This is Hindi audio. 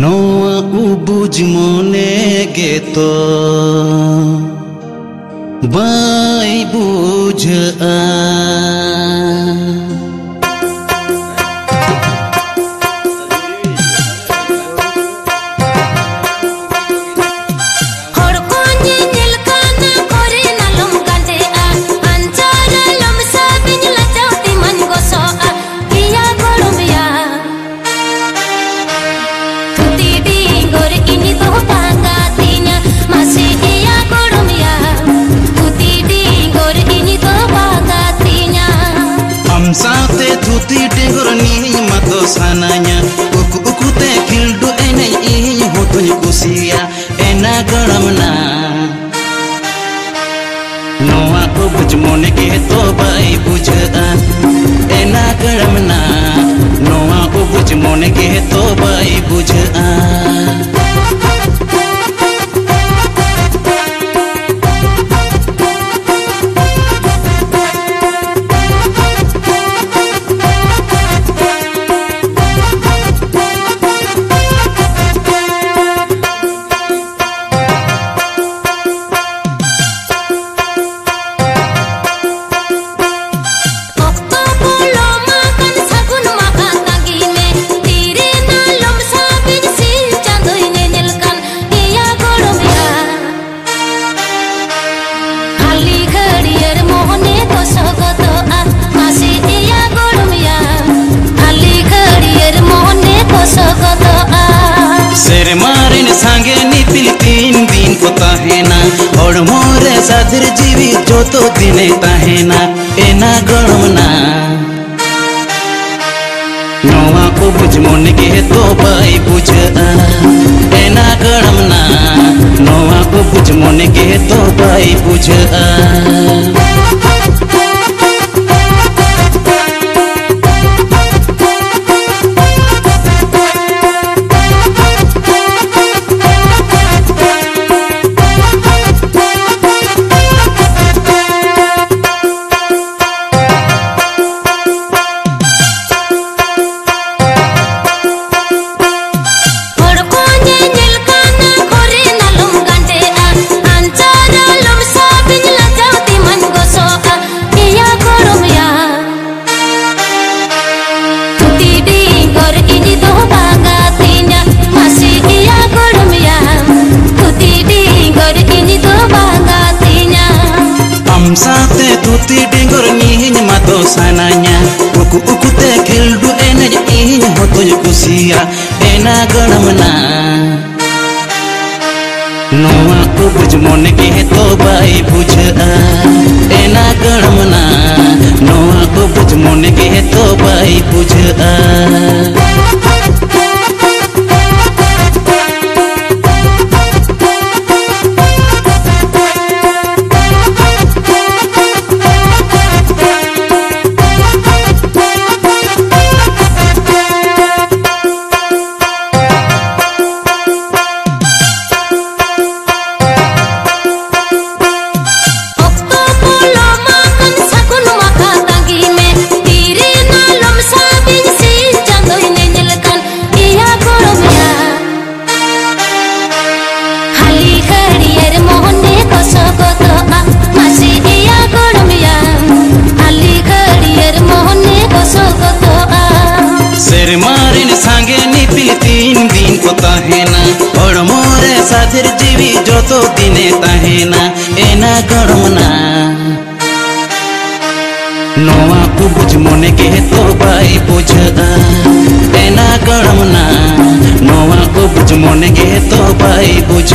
नोआ उबुज मोने गेतो बाई बुझ साथे धुती डेंगुर नी मतो सानाnya uku te kildu enai ih hotuny kusia ena garamna noa ko buj mone ke to bai bujha ena garamna noa ko buj mone ke to bai bujha सांगे नीतिल तीन दिन को ताहेना और मोरे साधर जीवी जो तो दिने ताहेना एना गणमना नोआ को बुझ मोने के तो बाई बुझ एना गणमना नोआ को बुझ मोने के तो बाई बुझ साथे धुती डेंगुर नी मतो सानाnya uku te kildu enai ih hotuny kusia ena garamna noa ko buj mone ke to bai bujha ena garamna noa ko buj mone ke to bai bujha सांगे नीतिल तीन दिन को ताहेना और मोरे साधर जीवी जो तो दिने ताहेना एना गणमना नोआ को बुझ मोने के तो बाई बुझ एना गणमना नोआ को बुझ मोने के तो बाई बुझ